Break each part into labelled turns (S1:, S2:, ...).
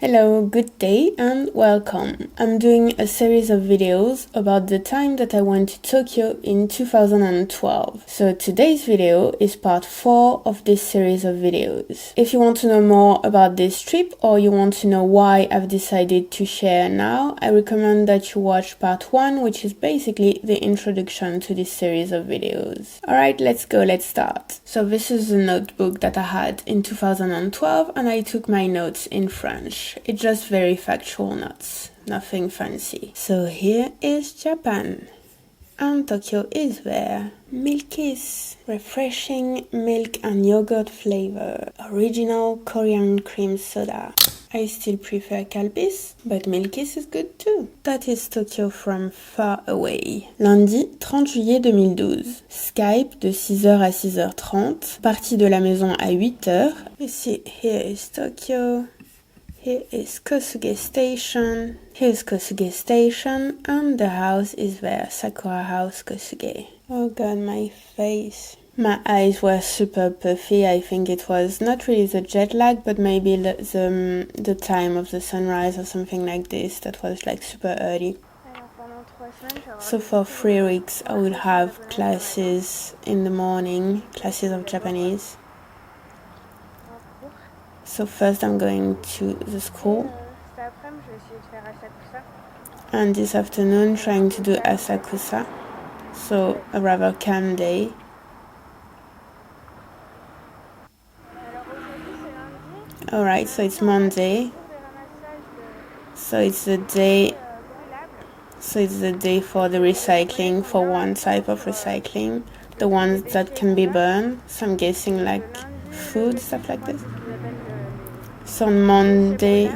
S1: Hello, good day and welcome. I'm doing a series of videos about the time that I went to Tokyo in 2012. So today's video is part 4 of this series of videos. If you want to know more about this trip or you want to know why I've decided to share now, I recommend that you watch part 1, which is basically the introduction to this series of videos. Alright, let's start. So this is the notebook that I had in 2012 and I took my notes in French. It's just very factual notes, nothing fancy. So here is Japan. And Tokyo is there. Milkis, refreshing milk and yogurt flavor. Original Korean cream soda. I still prefer Calpis, but Milkis is good too. That is Tokyo from far away. Lundi 30 juillet 2012. Skype de 6h à 6h30. Partie de la maison à 8h. You see, here is Tokyo. Here is Kosuge Station. Here's Kosuge Station, and the house is there, Sakura House Kosuge. Oh god, my face. My eyes were super puffy. I think it was not really the jet lag, but maybe the time of the sunrise or something like this. That was like super early. So for 3 weeks, I will have classes in the morning, classes of Japanese. So first I'm going to the school, and this afternoon trying to do Asakusa, so a rather calm day. Alright, so it's Monday, so it's the day for the recycling, for one type of recycling, the ones that can be burned, so I'm guessing like food, stuff like this. So on Monday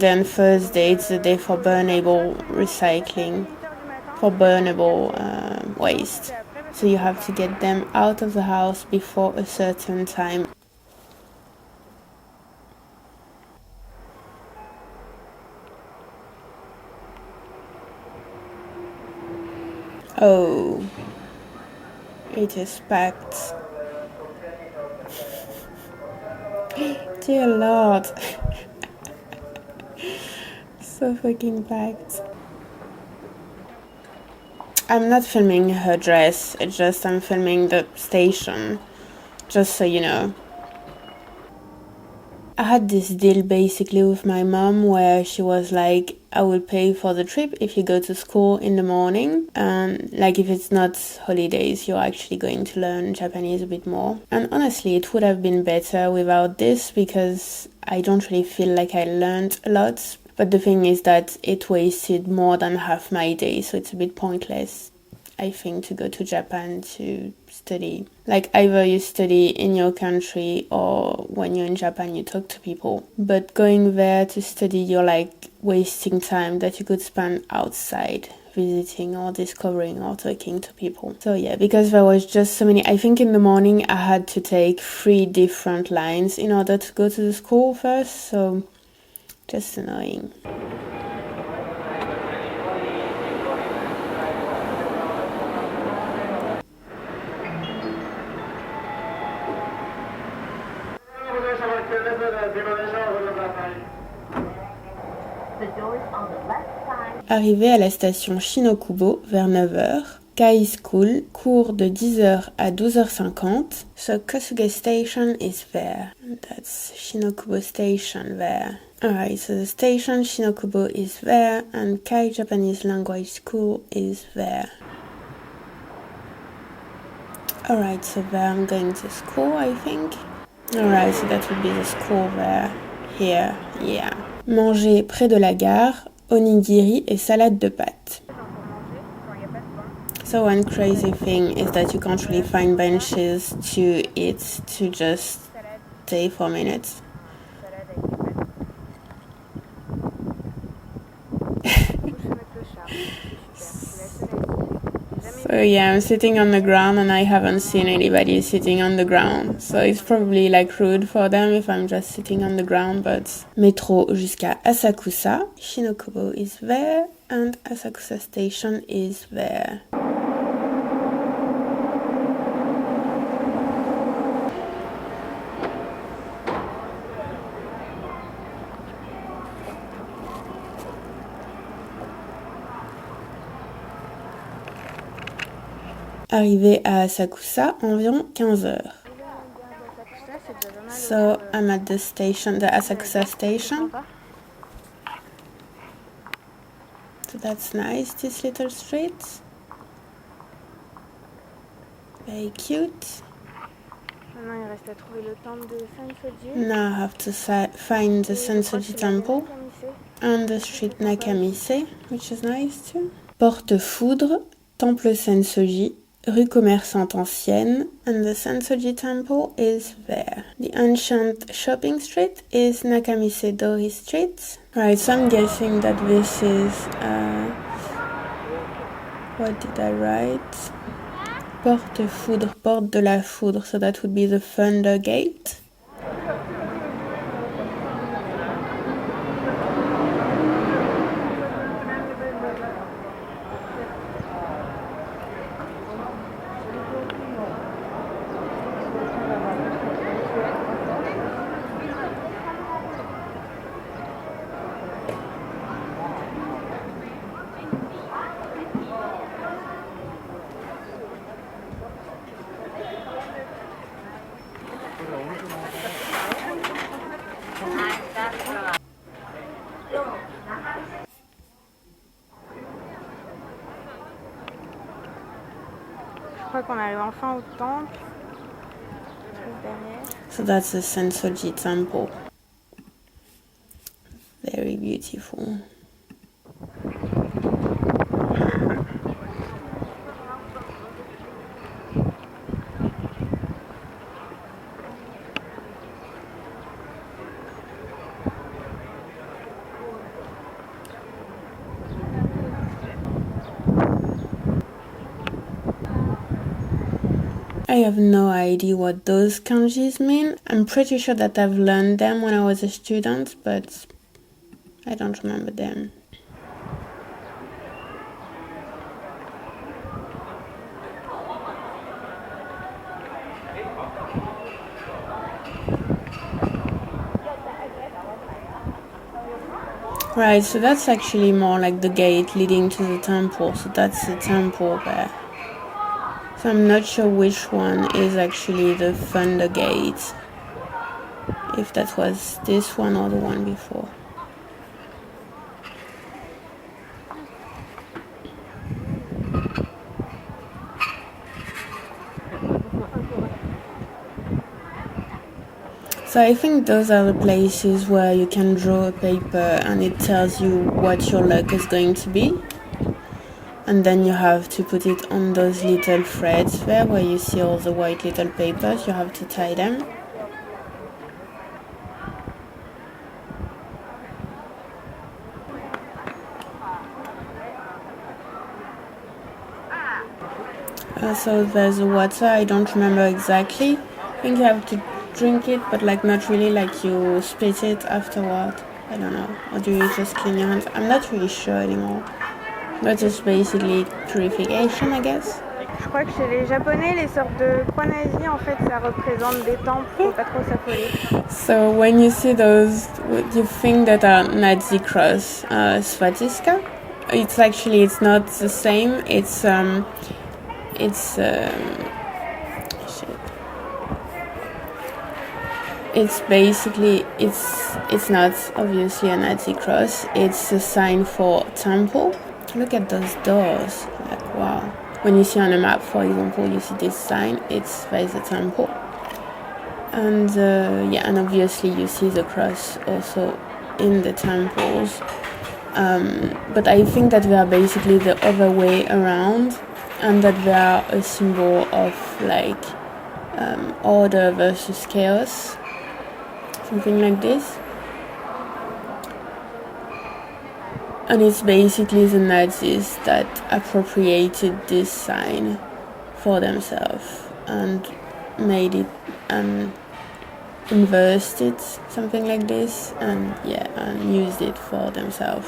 S1: and Thursday, it's the day for burnable recycling, for burnable waste. So you have to get them out of the house before a certain time. Oh, it is packed. Dear Lord. So fucking packed. I'm not filming her dress, it's just I'm filming the station, just so you know. I had this deal basically with my mom where she was like, I will pay for the trip if you go to school in the morning, and like if it's not holidays, you're actually going to learn Japanese a bit more. And honestly, it would have been better without this because I don't really feel like I learned a lot. But the thing is that it wasted more than half my day, so it's a bit pointless, I think, to go to Japan to study. Like either you study in your country or when you're in Japan you talk to people. But going there to study, you're like wasting time that you could spend outside visiting or discovering or talking to people. So yeah, because there was just so many, I think in the morning I had to take 3 different lines in order to go to the school first, so just annoying. Arrivé à la station Shinokubo vers 9h. Kai School, cours de 10h à 12h50. So Kosuge Station is there. That's Shinokubo Station there. Alright, so the station Shinokubo is there and Kai Japanese Language School is there. Alright, so there I'm going to school, I think. Alright, so that would be the school there. Here, yeah. Manger près de la gare, onigiri et salade de pâtes. So one crazy thing is that you can't really find benches to eat, to just stay for minutes. So yeah, I'm sitting on the ground and I haven't seen anybody sitting on the ground. So it's probably like rude for them if I'm just sitting on the ground, but métro jusqu'à Asakusa. Shinokubo is there and Asakusa station is there. Arrivé à Asakusa, environ 15 heures. So I'm at the station, the Asakusa station. So that's nice, this little street. Very cute.
S2: Maintenant, il reste à trouver le temple de Senso-ji.
S1: Now I have to find the Senso-ji temple and the street Nakamise, which is nice too. Porte Foudre, temple Senso-ji, rue commerçante ancienne, and the Senso-ji temple is there. The ancient shopping street is Nakamise Dori Street. Right, so I'm guessing that this is, what did I write? Porte Foudre, porte de la foudre, so that would be the Thunder Gate.
S2: Je crois qu'on arrive enfin au temple.
S1: So that's the Senso-ji temple. Very beautiful. I have no idea what those kanjis mean. I'm pretty sure that I've learned them when I was a student, but I don't remember them. Right, so that's actually more like the gate leading to the temple, so that's the temple there. So I'm not sure which one is actually the Thunder Gate, if that was this one or the one before. So I think those are the places where you can draw a paper and it tells you what your luck is going to be. And then you have to put it on those little threads there where you see all the white little papers. You have to tie them. So there's water, I don't remember exactly. I think you have to drink it, but like not really, like you spit it afterward. I don't know. Or do you just clean your hands? I'm not really sure anymore. But it's basically purification, I guess.
S2: Je crois que chez les Japonais, les sortes de croix nazies, en fait, ça représente des temples, faut pas trop s'affoler.
S1: So when you see those, you think that are Nazi cross swastika? It's actually, it's not the same. It's basically, it's not obviously a Nazi cross. It's a sign for temple. Look at those doors, like wow. When you see on a map, for example, you see this sign, it's by the temple. And yeah, and obviously you see the cross also in the temples. But I think that they are basically the other way around, and that they are a symbol of like order versus chaos, something like this. And it's basically the Nazis that appropriated this sign for themselves and made it inversed it, something like this, and yeah, and used it for themselves.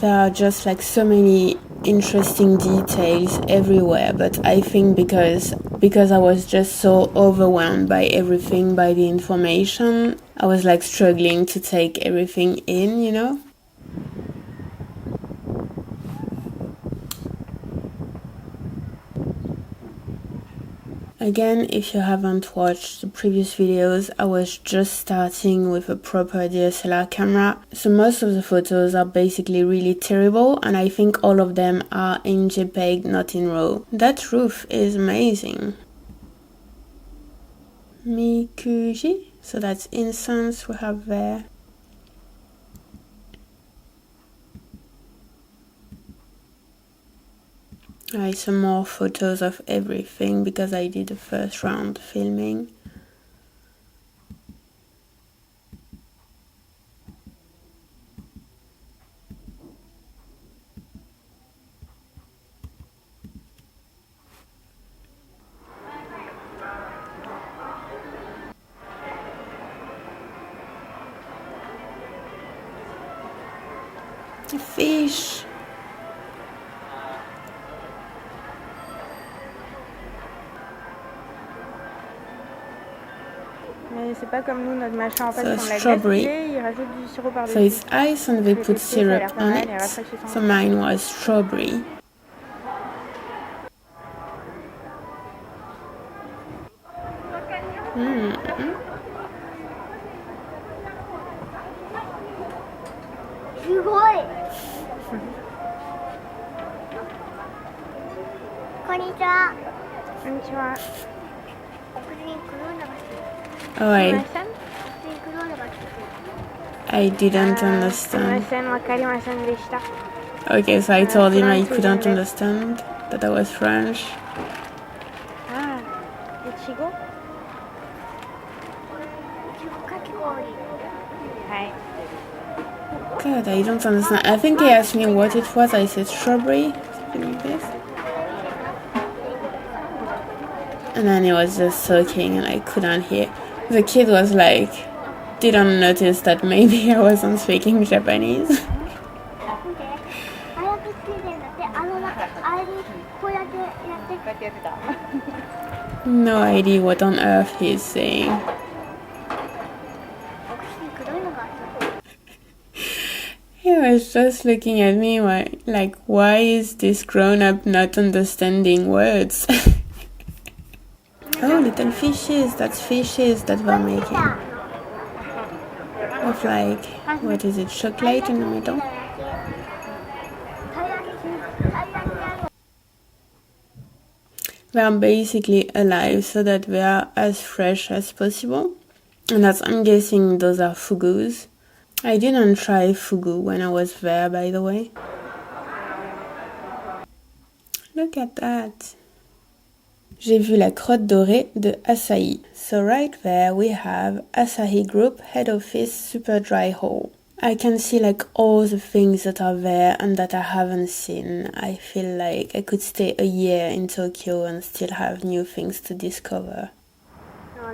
S1: There are just like so many interesting details everywhere, but I think because I was just so overwhelmed by everything, by the information, I was like struggling to take everything in, you know? Again, if you haven't watched the previous videos, I was just starting with a proper DSLR camera, so most of the photos are basically really terrible, and I think all of them are in JPEG, not in RAW. That roof is amazing. Mikuji, so that's incense we have there. Some more photos of everything because I did the first round filming. A fish!
S2: Mais c'est pas comme nous, notre machin en fait,
S1: So
S2: on l'a
S1: strawberry.
S2: glacé, il rajoute du sirop par-dessus.
S1: So it's ice and they
S2: J'ai
S1: put
S2: testé, ça a l'air
S1: syrup
S2: pas
S1: on
S2: mal
S1: it.
S2: et rafraîchissant.
S1: So mine was strawberry. Oh, I didn't understand. Okay, so I told him I couldn't understand, that I was French.
S2: Ah, Ichigo? Hi.
S1: God, I don't understand. I think he asked me what it was. I said strawberry, something like this. And then he was just talking and I couldn't hear. The kid was like, didn't notice that maybe I wasn't speaking Japanese. No idea what on earth he's saying. He was just looking at me like, why is this grown-up not understanding words? Oh, little fishes, that's fishes that we're making. With like, what is it, chocolate in the middle? They are basically alive so that they are as fresh as possible. And that's, I'm guessing those are fugus. I didn't try fugu when I was there, by the way. Look at that. J'ai vu la crotte dorée de Asahi. So right there we have Asahi Group Head Office Super Dry Hole. I can see like all the things that are there and that I haven't seen. I feel like I could stay a year in Tokyo and still have new things to discover.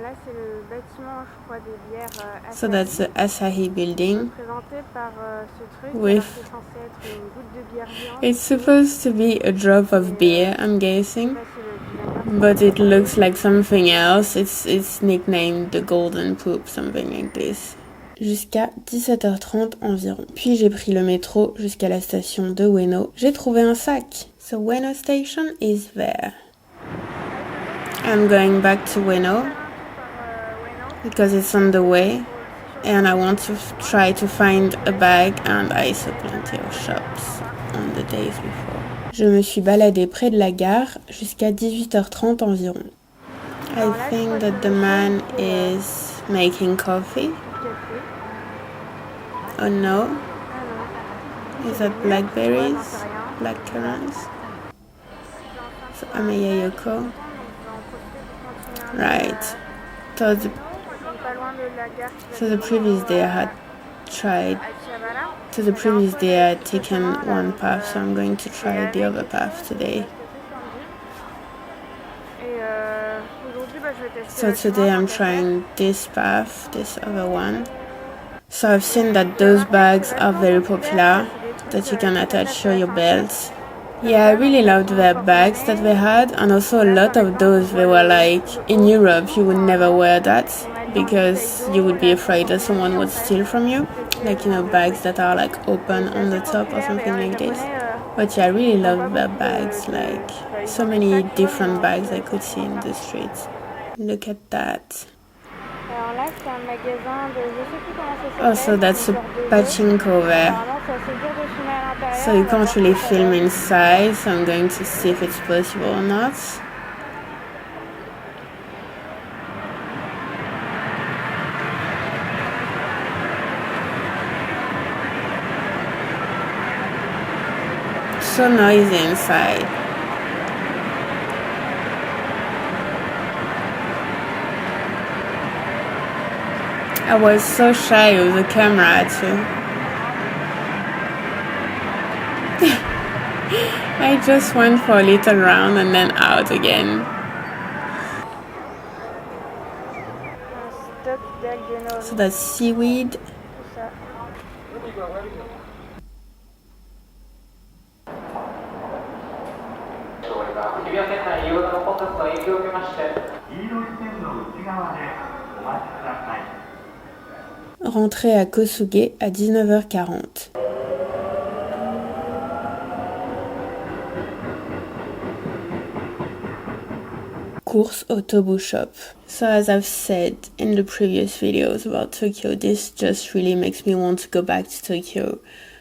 S2: Là, c'est le bâtiment, je crois, des bières Asahi.
S1: So that's the Asahi building.
S2: Présenté par ce truc,
S1: With...
S2: c'est censé être une goutte de bière géante.
S1: It's supposed to be a drop of beer, I'm guessing. But it looks like something else. It's nicknamed the Golden Poop, something like this. Jusqu'à 17h30 environ. Puis j'ai pris le métro jusqu'à la station de Ueno. J'ai trouvé un sac. So Ueno station is there. I'm going back to Ueno because it's on the way and I want to try to find a bag, and I saw plenty of shops on the days before. Je me suis baladée près de la gare jusqu'à 18h30 environ. I think that the man is making coffee. Oh no. Is that blackberries? Blackcurrants? So Ameya Yoko. Right. So the previous day I had tried. So the previous day I had taken one path, so I'm going to try the other path today. So today I'm trying this path, this other one. So I've seen that those bags are very popular, that you can attach to your belts. Yeah, I really loved their bags that they had, and also a lot of those, they were like, in Europe you would never wear that because you would be afraid that someone would steal from you. Like, you know, bags that are like open on the top or something like this. But yeah, I really loved their bags, like so many different bags I could see in the streets. Look at that. Oh, so that's a pachinko there. So you can't really film inside, so I'm going to see if it's possible or not. So noisy inside. I was so shy with the camera too. I just went for a little round and then out again. So that's seaweed. Rentrée à Kosuge à 19h40. Course au Tobu shop. So as I've said in the previous videos about Tokyo, this just really makes me want to go back to Tokyo.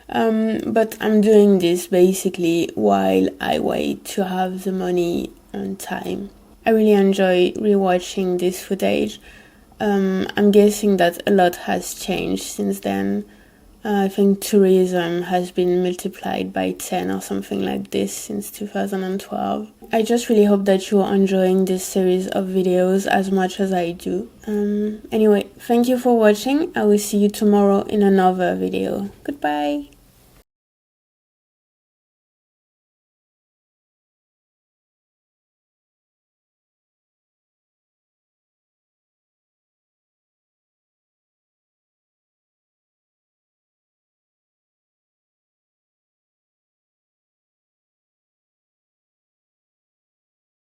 S1: But I'm doing this basically while I wait to have the money and time. I really enjoy rewatching this footage. I'm guessing that a lot has changed since then. I think tourism has been multiplied by 10 or something like this since 2012. I just really hope that you're enjoying this series of videos as much as I do. Anyway, thank you for watching. I will see you tomorrow in another video. Goodbye!